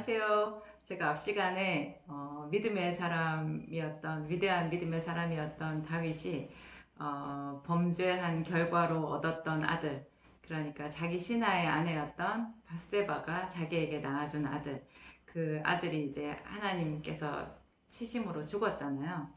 안녕하세요. 제가 앞 시간에 믿음의 사람이었던 위대한 믿음의 사람이었던 다윗이 범죄한 결과로 얻었던 아들, 그러니까 자기 신하의 아내였던 바세바가 자기에게 낳아준 아들, 그 아들이 이제 하나님께서 치심으로 죽었잖아요.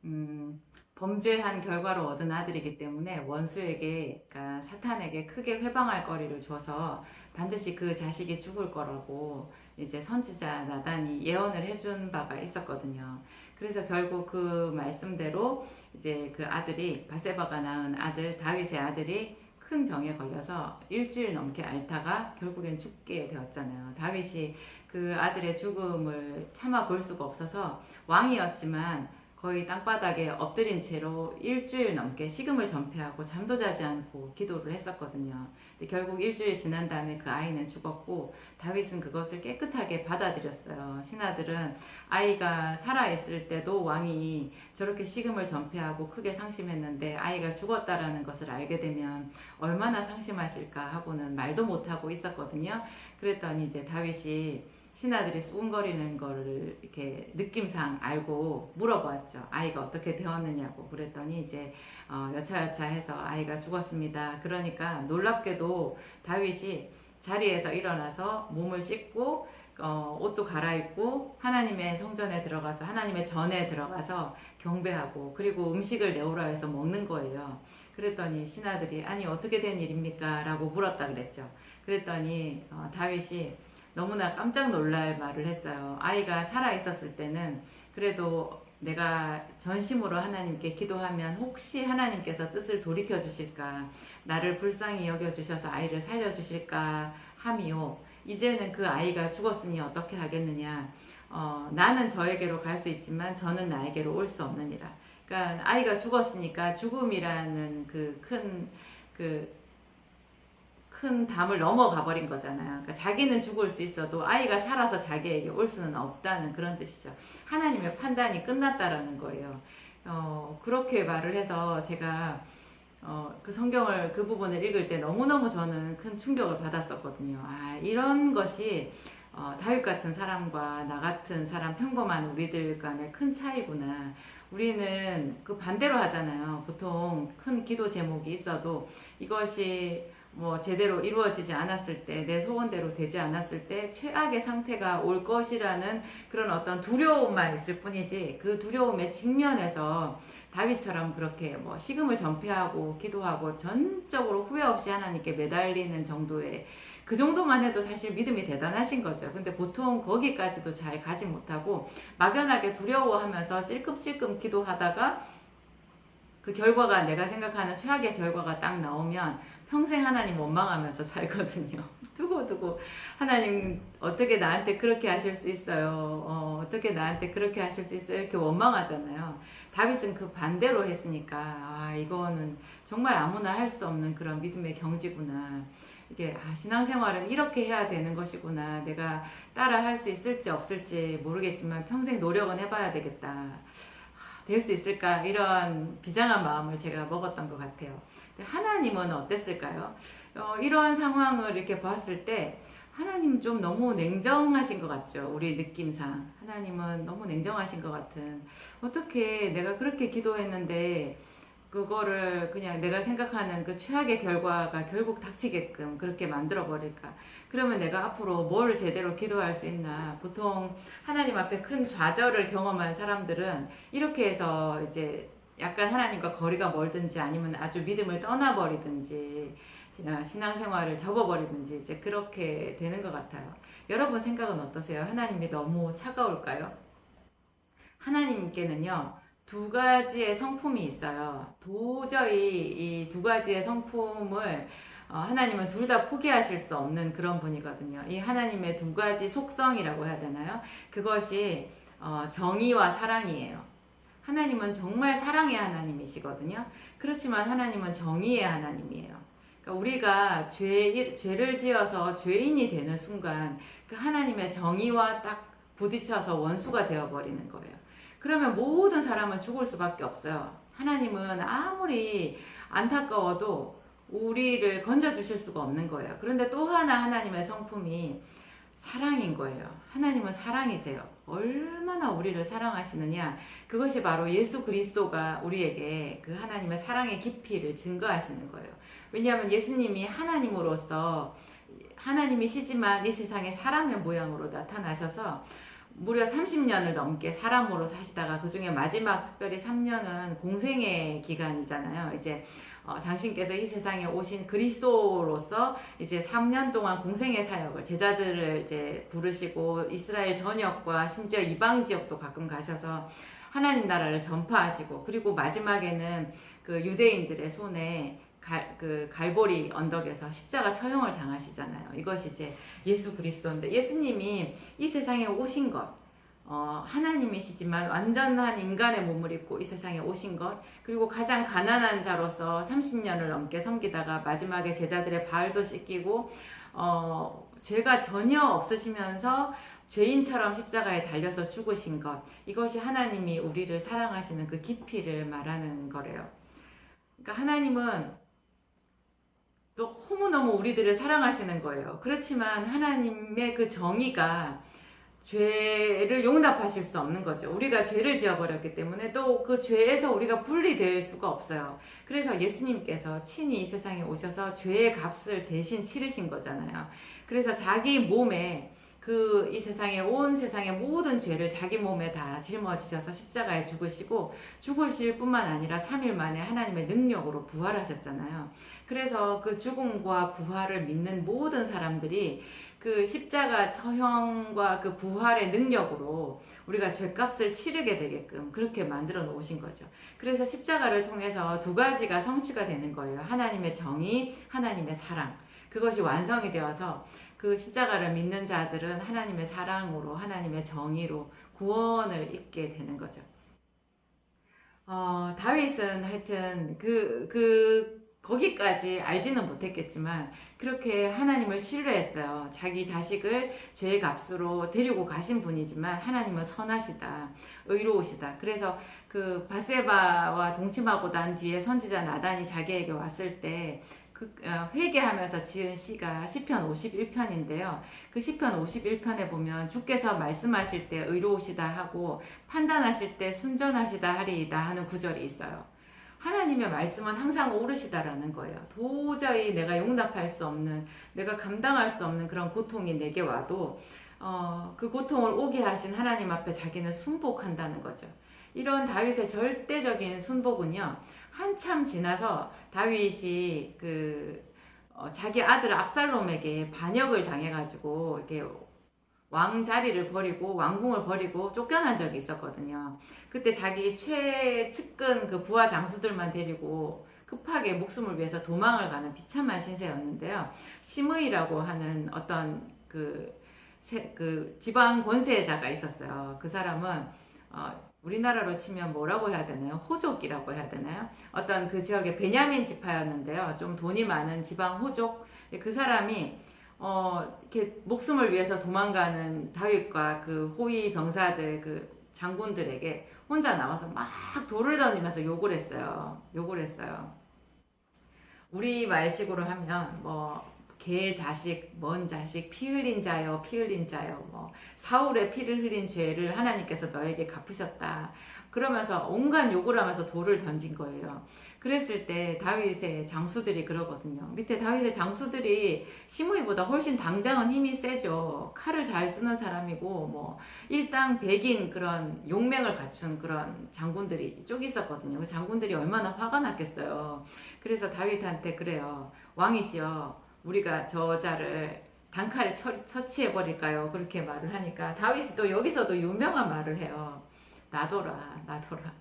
음, 범죄한 결과로 얻은 아들이기 때문에 원수에게, 그러니까 사탄에게 크게 회방할 거리를 줘서 반드시 그 자식이 죽을 거라고 이제 선지자 나단이 예언을 해준 바가 있었거든요. 그래서 결국 그 말씀대로 이제 그 아들이 바세바가 낳은 아들 다윗의 아들이 큰 병에 걸려서 일주일 넘게 앓다가 결국엔 죽게 되었잖아요. 다윗이 그 아들의 죽음을 참아 볼 수가 없어서 왕이었지만 거의 땅바닥에 엎드린 채로 일주일 넘게 식음을 전폐하고 잠도 자지 않고 기도를 했었거든요. 근데 결국 일주일 지난 다음에 그 아이는 죽었고 다윗은 그것을 깨끗하게 받아들였어요. 신하들은 아이가 살아있을 때도 왕이 저렇게 식음을 전폐하고 크게 상심했는데 아이가 죽었다라는 것을 알게 되면 얼마나 상심하실까 하고는 말도 못하고 있었거든요. 그랬더니 이제 다윗이 신하들이 수군거리는 거를 이렇게 느낌상 알고 물어보았죠. 아이가 어떻게 되었느냐고. 그랬더니 이제 여차여차 해서 아이가 죽었습니다. 그러니까 놀랍게도 다윗이 자리에서 일어나서 몸을 씻고 옷도 갈아입고 하나님의 성전에 들어가서 하나님의 전에 들어가서 경배하고 그리고 음식을 내오라 해서 먹는 거예요. 그랬더니 신하들이 아니 어떻게 된 일입니까? 라고 물었다 그랬죠. 그랬더니 다윗이 너무나 깜짝 놀랄 말을 했어요. 아이가 살아있었을 때는 그래도 내가 전심으로 하나님께 기도하면 혹시 하나님께서 뜻을 돌이켜 주실까, 나를 불쌍히 여겨 주셔서 아이를 살려 주실까 함이요. 이제는 그 아이가 죽었으니 어떻게 하겠느냐. 나는 저에게로 갈 수 있지만 저는 나에게로 올 수 없느니라. 그러니까 아이가 죽었으니까 죽음이라는 큰 담을 넘어가 버린 거잖아요. 그러니까 자기는 죽을 수 있어도 아이가 살아서 자기에게 올 수는 없다는 그런 뜻이죠. 하나님의 판단이 끝났다라는 거예요. 그렇게 말을 해서 제가 그 성경을 그 부분을 읽을 때 너무너무 저는 큰 충격을 받았었거든요. 아, 이런 것이 다윗 같은 사람과 나 같은 사람 평범한 우리들 간의 큰 차이구나. 우리는 그 반대로 하잖아요. 보통 큰 기도 제목이 있어도 이것이 뭐 제대로 이루어지지 않았을 때, 내 소원대로 되지 않았을 때 최악의 상태가 올 것이라는 그런 어떤 두려움만 있을 뿐이지, 그 두려움에 직면해서 다윗처럼 그렇게 뭐 식음을 전폐하고 기도하고 전적으로 후회 없이 하나님께 매달리는 정도의, 그 정도만 해도 사실 믿음이 대단하신 거죠. 근데 보통 거기까지도 잘 가지 못하고 막연하게 두려워하면서 찔끔찔끔 기도하다가 그 결과가, 내가 생각하는 최악의 결과가 딱 나오면 평생 하나님 원망하면서 살거든요. 두고두고 하나님 어떻게 나한테 그렇게 하실 수 있어요. 어떻게 나한테 그렇게 하실 수 있어요. 이렇게 원망하잖아요. 다윗은 그 반대로 했으니까 아, 이거는 정말 아무나 할 수 없는 그런 믿음의 경지구나. 이게 신앙생활은 이렇게 해야 되는 것이구나. 내가 따라 할 수 있을지 없을지 모르겠지만 평생 노력은 해봐야 되겠다. 될 수 있을까? 이런 비장한 마음을 제가 먹었던 것 같아요. 하나님은 어땠을까요? 이런 상황을 이렇게 봤을 때 하나님 좀 너무 냉정하신 것 같죠. 우리 느낌상 하나님은 너무 냉정하신 것 같은, 어떻게 내가 그렇게 기도했는데 그거를 그냥 내가 생각하는 그 최악의 결과가 결국 닥치게끔 그렇게 만들어 버릴까? 그러면 내가 앞으로 뭘 제대로 기도할 수 있나? 보통 하나님 앞에 큰 좌절을 경험한 사람들은 이렇게 해서 이제 약간 하나님과 거리가 멀든지 아니면 아주 믿음을 떠나버리든지 신앙생활을 접어버리든지 이제 그렇게 되는 것 같아요. 여러분 생각은 어떠세요? 하나님이 너무 차가울까요? 하나님께는요, 두 가지의 성품이 있어요. 도저히 이 두 가지의 성품을 하나님은 둘 다 포기하실 수 없는 그런 분이거든요. 이 하나님의 두 가지 속성이라고 해야 되나요? 그것이 정의와 사랑이에요. 하나님은 정말 사랑의 하나님이시거든요. 그렇지만 하나님은 정의의 하나님이에요. 그러니까 우리가 죄를 지어서 죄인이 되는 순간 그 하나님의 정의와 딱 부딪혀서 원수가 되어버리는 거예요. 그러면 모든 사람은 죽을 수밖에 없어요. 하나님은 아무리 안타까워도 우리를 건져주실 수가 없는 거예요. 그런데 또 하나 하나님의 성품이 사랑인 거예요. 하나님은 사랑이세요. 얼마나 우리를 사랑하시느냐. 그것이 바로 예수 그리스도가 우리에게 그 하나님의 사랑의 깊이를 증거하시는 거예요. 왜냐하면 예수님이 하나님으로서 하나님이시지만 이 세상에 사람의 모양으로 나타나셔서 무려 30년을 넘게 사람으로 사시다가 그 중에 마지막 특별히 3년은 공생의 기간이잖아요. 이제 당신께서 이 세상에 오신 그리스도로서 이제 3년 동안 공생의 사역을 제자들을 이제 부르시고 이스라엘 전역과 심지어 이방 지역도 가끔 가셔서 하나님 나라를 전파하시고 그리고 마지막에는 그 유대인들의 손에 그 갈보리 언덕에서 십자가 처형을 당하시잖아요. 이것이 이제 예수 그리스도인데 예수님이 이 세상에 오신 것 하나님이시지만 완전한 인간의 몸을 입고 이 세상에 오신 것 그리고 가장 가난한 자로서 30년을 넘게 섬기다가 마지막에 제자들의 발도 씻기고 죄가 전혀 없으시면서 죄인처럼 십자가에 달려서 죽으신 것 이것이 하나님이 우리를 사랑하시는 그 깊이를 말하는 거래요. 그러니까 하나님은 또 너무너무 우리들을 사랑하시는 거예요. 그렇지만 하나님의 그 정의가 죄를 용납하실 수 없는 거죠. 우리가 죄를 지어버렸기 때문에 또 그 죄에서 우리가 분리될 수가 없어요. 그래서 예수님께서 친히 이 세상에 오셔서 죄의 값을 대신 치르신 거잖아요. 그래서 자기 몸에 그 이 세상에 온 세상의 모든 죄를 자기 몸에 다 짊어지셔서 십자가에 죽으시고 죽으실 뿐만 아니라 3일 만에 하나님의 능력으로 부활하셨잖아요. 그래서 그 죽음과 부활을 믿는 모든 사람들이 그 십자가 처형과 그 부활의 능력으로 우리가 죄값을 치르게 되게끔 그렇게 만들어 놓으신 거죠. 그래서 십자가를 통해서 두 가지가 성취가 되는 거예요. 하나님의 정의, 하나님의 사랑. 그것이 완성이 되어서 그 십자가를 믿는 자들은 하나님의 사랑으로 하나님의 정의로 구원을 입게 되는 거죠. 다윗은 하여튼 거기까지 알지는 못했겠지만 그렇게 하나님을 신뢰했어요. 자기 자식을 죄의 값으로 데리고 가신 분이지만 하나님은 선하시다, 의로우시다. 그래서 그 바세바와 동침하고 난 뒤에 선지자 나단이 자기에게 왔을 때 회개하면서 지은 시가 시편 51편인데요. 그 시편 51편에 보면 주께서 말씀하실 때 의로우시다 하고 판단하실 때 순전하시다 하리이다 하는 구절이 있어요. 하나님의 말씀은 항상 옳으시다라는 거예요. 도저히 내가 용납할 수 없는, 내가 감당할 수 없는 그런 고통이 내게 와도 그 고통을 오게 하신 하나님 앞에 자기는 순복한다는 거죠. 이런 다윗의 절대적인 순복은요. 한참 지나서 다윗이 자기 아들 압살롬에게 반역을 당해가지고 이렇게 왕 자리를 버리고 왕궁을 버리고 쫓겨난 적이 있었거든요. 그때 자기 최측근 그 부하 장수들만 데리고 급하게 목숨을 위해서 도망을 가는 비참한 신세였는데요. 시므이라고 하는 어떤 그 지방 권세자가 있었어요. 그 사람은 우리나라로 치면 뭐라고 해야 되나요? 호족이라고 해야 되나요? 어떤 그 지역의 베냐민 지파였는데요. 좀 돈이 많은 지방 호족. 그 사람이 이렇게 목숨을 위해서 도망가는 다윗과 그 호위 병사들, 그 장군들에게 혼자 나와서 막 돌을 던지면서 욕을 했어요. 욕을 했어요. 우리 말식으로 하면 개 자식, 먼 자식, 피 흘린 자여, 피 흘린 자여, 사울의 피를 흘린 죄를 하나님께서 너에게 갚으셨다. 그러면서 온갖 욕을 하면서 돌을 던진 거예요. 그랬을 때 다윗의 장수들이 그러거든요. 밑에 다윗의 장수들이 시므이보다 훨씬 당장은 힘이 세죠. 칼을 잘 쓰는 사람이고 일당 백인 그런 용맹을 갖춘 그런 장군들이 쭉 있었거든요. 그 장군들이 얼마나 화가 났겠어요. 그래서 다윗한테 그래요. 왕이시여, 우리가 저자를 단칼에 처치해버릴까요? 그렇게 말을 하니까 다윗이 또 여기서도 유명한 말을 해요. 놔둬라, 놔둬라.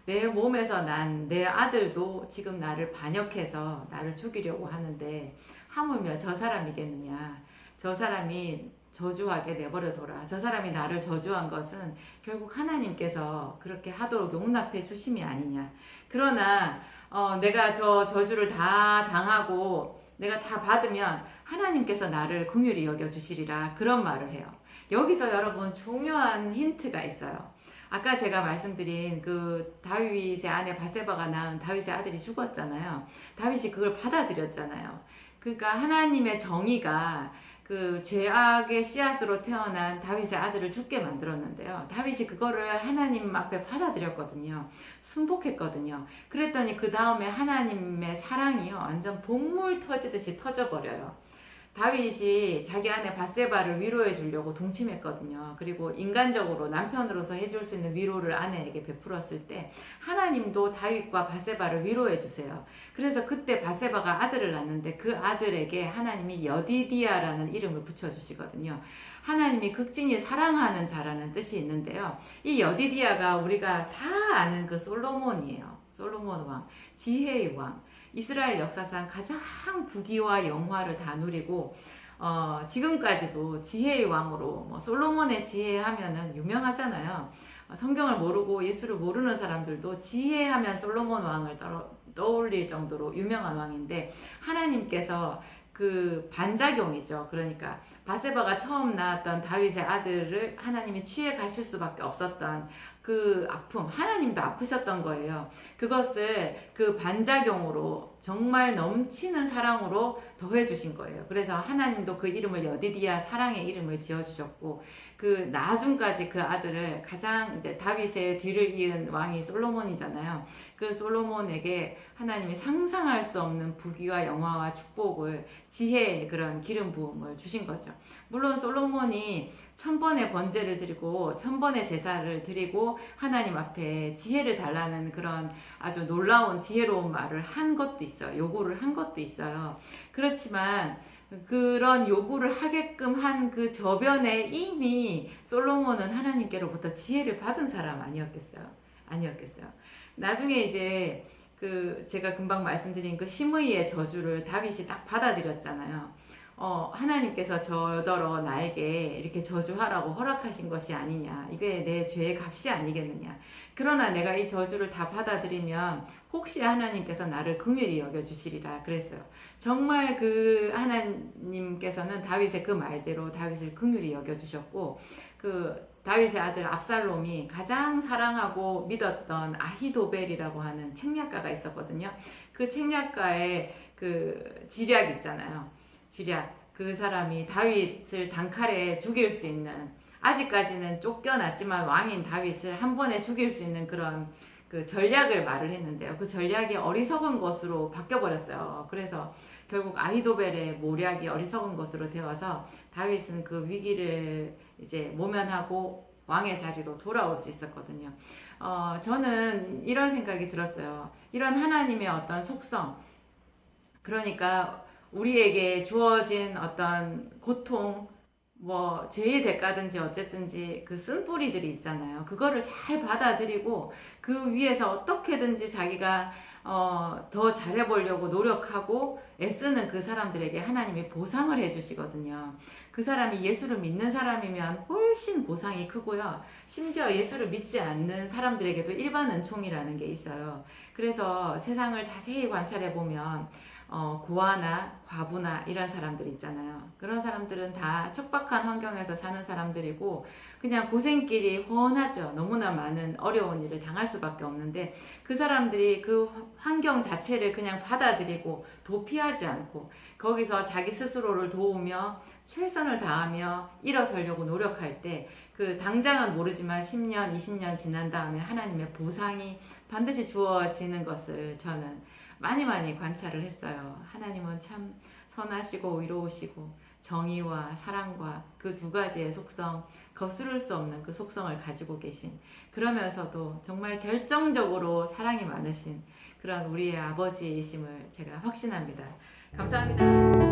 내 몸에서 난 내 아들도 지금 나를 반역해서 나를 죽이려고 하는데 하물며 저 사람이겠느냐. 저 사람이 저주하게 내버려둬라. 저 사람이 나를 저주한 것은 결국 하나님께서 그렇게 하도록 용납해 주심이 아니냐. 그러나 내가 저 저주를 다 당하고 내가 다 받으면 하나님께서 나를 긍휼히 여겨주시리라. 그런 말을 해요. 여기서 여러분 중요한 힌트가 있어요. 아까 제가 말씀드린 그 다윗의 아내 바세바가 낳은 다윗의 아들이 죽었잖아요. 다윗이 그걸 받아들였잖아요. 그러니까 하나님의 정의가 그 죄악의 씨앗으로 태어난 다윗의 아들을 죽게 만들었는데요. 다윗이 그거를 하나님 앞에 받아들였거든요. 순복했거든요. 그랬더니 그 다음에 하나님의 사랑이요, 완전 복물 터지듯이 터져버려요. 다윗이 자기 아내 바세바를 위로해 주려고 동침했거든요. 그리고 인간적으로 남편으로서 해줄 수 있는 위로를 아내에게 베풀었을 때 하나님도 다윗과 바세바를 위로해 주세요. 그래서 그때 바세바가 아들을 낳는데 그 아들에게 하나님이 여디디아라는 이름을 붙여주시거든요. 하나님이 극진히 사랑하는 자라는 뜻이 있는데요. 이 여디디아가 우리가 다 아는 그 솔로몬이에요. 솔로몬 왕, 지혜의 왕. 이스라엘 역사상 가장 부귀와 영화를 다 누리고 지금까지도 지혜의 왕으로 솔로몬의 지혜 하면은 유명하잖아요. 성경을 모르고 예수를 모르는 사람들도 지혜하면 솔로몬 왕을 떠올릴 정도로 유명한 왕인데, 하나님께서 그 반작용이죠. 그러니까 바세바가 처음 낳았던 다윗의 아들을 하나님이 취해 가실 수밖에 없었던 그 아픔, 하나님도 아프셨던 거예요. 그것을 그 반작용으로 정말 넘치는 사랑으로 더해 주신 거예요. 그래서 하나님도 그 이름을 여디디아, 사랑의 이름을 지어 주셨고, 그 나중까지 그 아들을 가장 이제 다윗의 뒤를 이은 왕이 솔로몬이잖아요. 그 솔로몬에게 하나님이 상상할 수 없는 부귀와 영화와 축복을, 지혜의 그런 기름 부음을 주신 거죠. 물론 솔로몬이 1000번의 번제를 드리고 1000번의 제사를 드리고 하나님 앞에 지혜를 달라는 그런 아주 놀라운 지혜로운 말을 한 것도 있어요. 요구를 한 것도 있어요. 그렇지만 그런 요구를 하게끔 한 그 저변에 이미 솔로몬은 하나님께로부터 지혜를 받은 사람 아니었겠어요? 아니었겠어요. 나중에 이제 그 제가 금방 말씀드린 그 심의의 저주를 다윗이 딱 받아들였잖아요. 하나님께서 저더러 나에게 이렇게 저주하라고 허락하신 것이 아니냐, 이게 내 죄의 값이 아니겠느냐. 그러나 내가 이 저주를 다 받아들이면 혹시 하나님께서 나를 긍휼히 여겨주시리라 그랬어요. 정말 그 하나님께서는 다윗의 그 말대로 다윗을 긍휼히 여겨주셨고, 그 다윗의 아들 압살롬이 가장 사랑하고 믿었던 아히도벨이라고 하는 책략가가 있었거든요. 그 책략가의 그 지략 있잖아요. 지략. 그 사람이 다윗을 단칼에 죽일 수 있는, 아직까지는 쫓겨났지만 왕인 다윗을 한 번에 죽일 수 있는 그런 그 전략을 말을 했는데요. 그 전략이 어리석은 것으로 바뀌어버렸어요. 그래서 결국 아히도벨의 모략이 어리석은 것으로 되어서 다윗은 그 위기를 이제 모면하고 왕의 자리로 돌아올 수 있었거든요. 저는 이런 생각이 들었어요. 이런 하나님의 어떤 속성, 그러니까 우리에게 주어진 어떤 고통, 죄의 대가든지 어쨌든지 그 쓴뿌리들이 있잖아요. 그거를 잘 받아들이고 그 위에서 어떻게든지 자기가 더 잘해보려고 노력하고 애쓰는 그 사람들에게 하나님이 보상을 해주시거든요. 그 사람이 예수를 믿는 사람이면 훨씬 보상이 크고요. 심지어 예수를 믿지 않는 사람들에게도 일반 은총이라는 게 있어요. 그래서 세상을 자세히 관찰해보면 고아나 과부나 이런 사람들 있잖아요. 그런 사람들은 다 척박한 환경에서 사는 사람들이고 그냥 고생길이 훤하죠. 너무나 많은 어려운 일을 당할 수밖에 없는데 그 사람들이 그 환경 자체를 그냥 받아들이고 도피하지 않고 거기서 자기 스스로를 도우며 최선을 다하며 일어서려고 노력할 때 그 당장은 모르지만 10년, 20년 지난 다음에 하나님의 보상이 반드시 주어지는 것을 저는 많이 관찰을 했어요. 하나님은 참 선하시고 위로우시고 정의와 사랑과 그 두 가지의 속성, 거스를 수 없는 그 속성을 가지고 계신, 그러면서도 정말 결정적으로 사랑이 많으신 그런 우리의 아버지이심을 제가 확신합니다. 감사합니다.